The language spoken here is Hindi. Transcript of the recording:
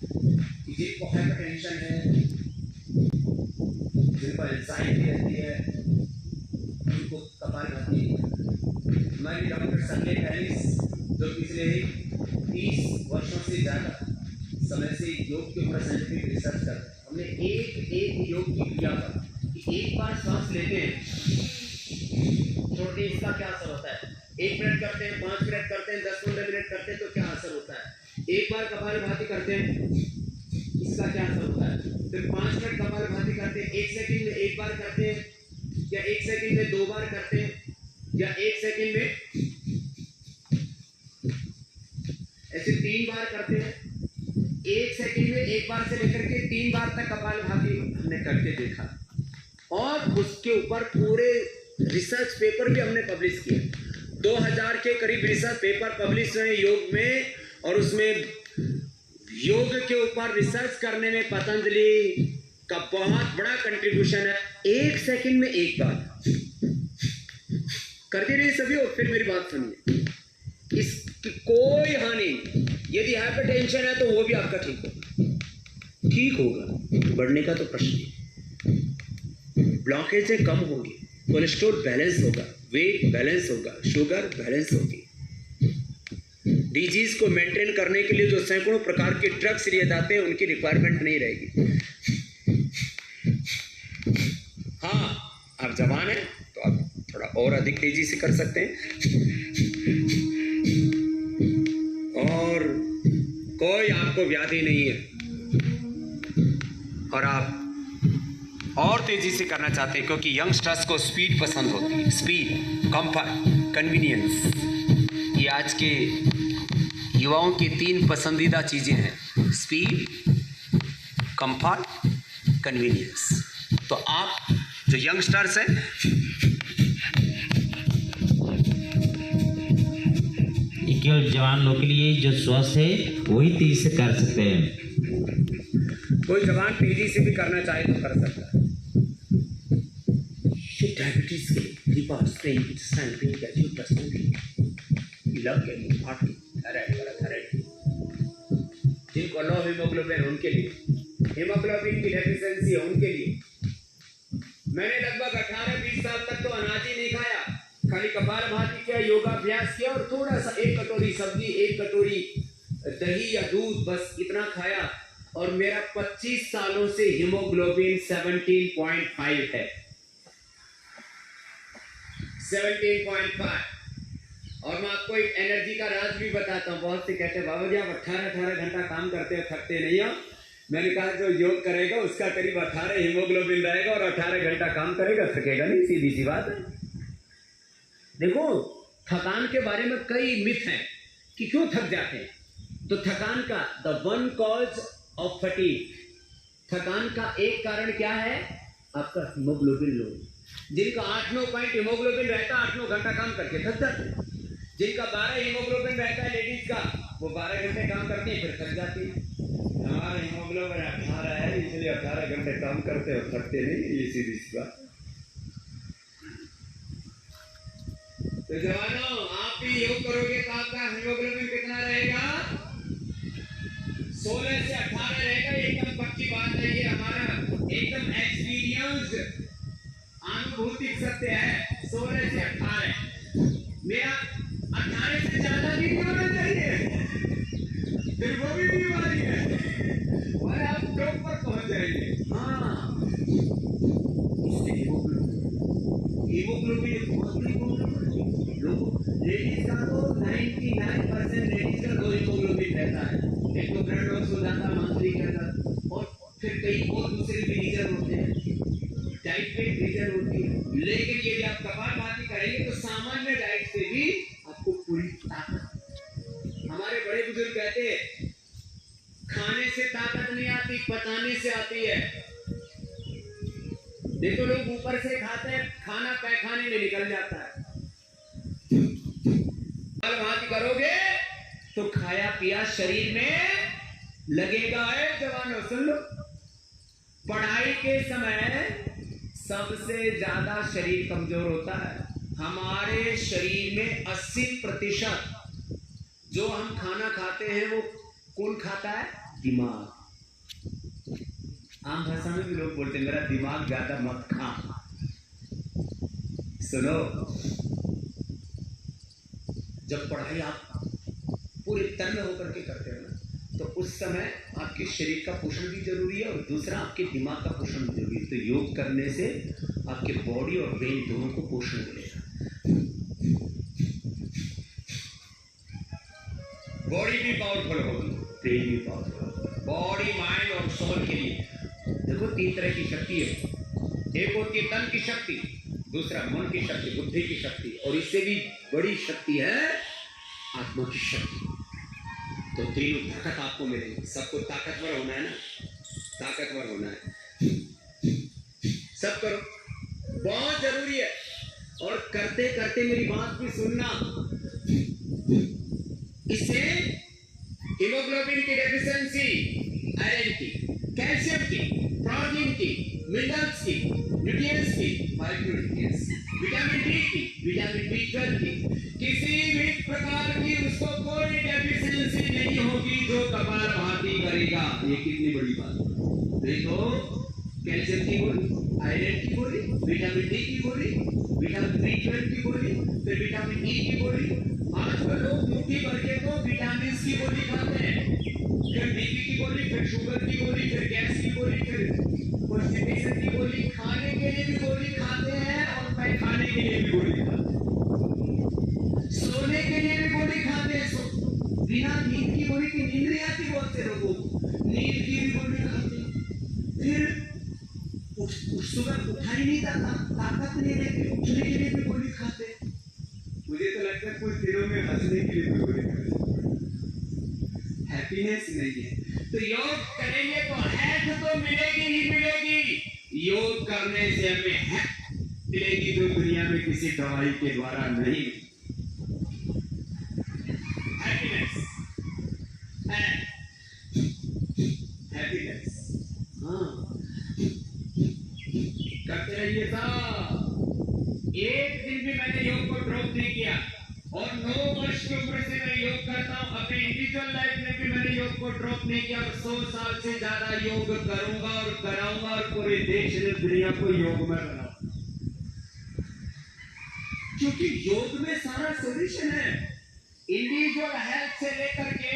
कि जिनको हाइपरटेंशन है, जिनको एंजाइटी रहती है, उनको कपालभाति। हमारी डॉक्टर संजय कैलिस जो पिछले 30 वर्षों से ज़्यादा समय से योग के ऊपर साइंटिफिक रिसर्च कर रहे हैं। हमने एक योग की क्रिया पर कि एक बार सांस लेते हैं, छोड़ते हैं, इसका क्या असर होता है। 1 मिनट करते हैं, 5 मिनट करते हैं, 10-15 मिनट करते हैं तो क्या असर होता है। एक बार कपालभाति करते हैं, इसका क्या असर होता है। फिर 5 मिनट कपालभाति करते हैं, 1 सेकंड में 1 बार करते हैं, या 1 सेकंड में 2 बार करते हैं, या 1 सेकंड में ऐसे 3 बार करते हैं। 1 सेकंड में 1 बार से लेकर के 3 बार तक कपालभाति हमने करके देखा, और उसके ऊपर पूरे रिसर्च पेपर भी हमने पब्लिश किए। 2000 के करीब रिसर्च पेपर पब्लिश हुए योग में, और उसमें योग के ऊपर रिसर्च करने में पतंजलि का बहुत बड़ा कंट्रीब्यूशन है। 1 सेकंड में 1 बार करते रहिए सभी, और फिर मेरी बात सुनिए, इसकी कोई हानि। यदि हाइपरटेंशन है तो वो भी आपका ठीक होगा, बढ़ने का तो प्रश्न नहीं। ब्लॉकेजें कम होंगी, कोलेस्ट्रॉल बैलेंस होगा, वेट बैलेंस होगा, शुगर बैलेंस होगी। डिजीज को मेंटेन करने के लिए जो सैकड़ों प्रकार के ड्रग्स लिए जाते हैं, उनकी रिक्वायरमेंट नहीं रहेगी। हाँ, आप जवान हैं तो आप थोड़ा और अधिक तेजी से कर सकते हैं, और कोई आपको व्याधि नहीं है, और आप और तेजी से करना चाहते हैं, क्योंकि यंगस्टर्स को स्पीड पसंद होती है। स्पीड, कंफर्ट, कन्वीनियंस, ये आज के युवाओं की 3 पसंदीदा चीजें हैं: स्पीड, कंफर्ट, कन्वीनियंस। तो आप जो यंगस्टर्स हैं, केवल जवान लोग के लिए जो स्वस्थ है वही तेजी से कर सकते हैं। कोई जवान तेजी से भी करना चाहे तो कर सकता है। डायबिटीज के लिवर स्ट्रेन इंटेस्टाइन पेन का जो प्रश्न लग गए हार्ट थायराइड, जिनको लो हीमोग्लोबिन उनके लिए, हीमोग्लोबिन की डेफिशिएंसी है उनके लिए। मैंने लगभग 18-20 साल तक तो अनाज ही नहीं खाया, खाली कपालभाति किया, योगाभ्यास किया, और थोड़ा सा 1 कटोरी सब्जी, 1 कटोरी दही या दूध, बस इतना खाया, और मेरा 25 सालों से हीमोग्लोबिन 17.5 है। 17.5। और मैं आपको एक एनर्जी का राज भी बताता हूँ। बहुत से कहते हैं बाबा जी आप 18 घंटा काम करते हो, थकते नहीं हो। मैंने कहा जो योग करेगा उसका करीब 18 हीमोग्लोबिन रहेगा, और 18 घंटा काम करेगा, थकेगा नहीं। सीधी सी बात है। देखो, थकान के बारे में कई मिथ हैं कि क्यों थक जाते हैं। तो थकान का the one cause of fatigue, थकान का एक कारण क्या है? आपका हीमोग्लोबिन लो। जिनका 8-9 पॉइंट हीमोग्लोबिन रहता है, 8-9 घंटा काम करके थक जाते हैं। जिनका 12 हीमोग्लोबिन रहता है लेडीज का, वो 12 घंटे काम करती है, फिर थक जाती है। हमारा हीमोग्लोबिन 18 है, इसलिए 18 घंटे काम करते हो, थकते नहीं। ये सीधी सी बात। तो जवानों, आप भी योग करोगे तो आपका हीमोग्लोबिन कितना रहेगा? 16 से 18 रहेगा। एकदम पक्की बात है, ये हमारा एकदम एक्सपीरियंस्ड अनुभूतिक सत्य है। 16 से 18। मेरा 18 से ज्यादा भी नहीं होना चाहिए, फिर वो भी बीमारी है, और आप टॉप पर पहुंच जाएंगे। हाँ, हीमोग्लोबिन लेडीज का तो 99% लेडीज का 2 हीमोग्लोबिन रहता है। एक तो ब्लड लॉस हो जाता है, मांसपेशियों के अंदर, और फिर कई और दूसरे भी रीजन होते हैं, डाइट पे रीजन होती है। लेकिन यदि आप कपालभाति करेंगे तो सामान्य डाइट से भी आपको पूरी ताकत। हमारे बड़े बुजुर्ग कहते हैं खाने से ताकत नहीं आती, पचाने से आती है। देखो लोग ऊपर से खाते हैं, खाना पैखाने में निकल जाता है। कपालभाति करोगे तो खाया पिया शरीर में लगेगा। है जवानों, सुन लो, पढ़ाई के समय सबसे ज्यादा शरीर कमजोर होता है। हमारे शरीर में 80% जो हम खाना खाते हैं वो कौन खाता है? दिमाग, आम भाषा में भी लोग बोलते हैं मेरा दिमाग ज्यादा मत खा। सुनो, जब पढ़ाई आप पूरे तन में होकर के करते हो ना, तो उस समय आपके शरीर का पोषण भी जरूरी है और दूसरा आपके दिमाग का पोषण भी जरूरी है। तो योग करने से आपके बॉडी और ब्रेन दोनों को पोषण मिलेगा। बॉडी भी पावरफुल होगी, ब्रेन भी पावरफुल होगा। बॉडी, माइंड और सोल के लिए देखो 3 तरह की शक्ति है। एक होती है तन की शक्ति, दूसरा मन की शक्ति, बुद्धि की शक्ति, और इससे भी बड़ी शक्ति है आत्मा की शक्ति। तो तीनों ताकत आपको मिलेगी। सबको ताकतवर होना है ना, ताकतवर होना है। सब करो, बहुत जरूरी है। और करते करते मेरी बात भी सुनना, इससे हीमोग्लोबिन की डेफिशिएंसी, आयरन की, कैल्शियम की, प्रोटीन की, मिनरल्स की, न्यूट्रिएंट्स की, माइक्रोन्यूट्रिएंट्स, विटामिन डी की, विटामिन B12 की, किसी भी प्रकार की उसको कोई डेफिशिएंसी नहीं होगी जो कपालभाति करेगा। ये कितनी बड़ी बात है। देखो, कैल्शियम की गोली, आयरन की गोली, विटामिन डी की गोली, विटामिन B12 की गोली, फिर विटामिन E की गोली। आजकल लोग मुट्ठी भर के तो विटामिन की गोली खाते हैं, फिर बीपी की गोली, फिर शुगर की गोली, फिर गैस की गोली, फिर कॉन्स्टिपेशन की गोली। खाने के लिए भी गोली खाते हैं और पैखाने के लिए भी गोली खाते हैं, सोने के लिए भी गोली खाते हैं। बिना नींद की गोली की नींद नहीं आती बहुत से लोगों को, नींद की भी गोली खाते हैं। फिर सुबह उठा ही नहीं जाता, ताकत नहीं रहती, उठने के लिए भी गोली खाते हैं। मुझे तो लगता है कुछ दिनों में हंसने के लिए भी गोली खाते हैं, हैप्पीनेस नहीं है। तो योग करेंगे तो हेल्थ तो मिलेगी ही मिलेगी। योग करने से हमें हेल्थ मिलेगी जो दुनिया में किसी दवाई के द्वारा नहीं। हैप्पीनेस, हैप्पीनेस, हाँ, करते रहिए साहब। एक दिन भी मैंने योग को ड्रॉप नहीं किया और 9 वर्ष की उम्र से मैं योग करता हूँ। अपने इंडिविजुअल लाइफ में भी मैंने योग को ड्रॉप नहीं किया और 100 साल से ज्यादा योग करूंगा और कराऊंगा और पूरे देश और दुनिया को योग में बनाऊंगा, क्योंकि योग में सारा सॉल्यूशन है। इंडिविजुअल हेल्थ से लेकर के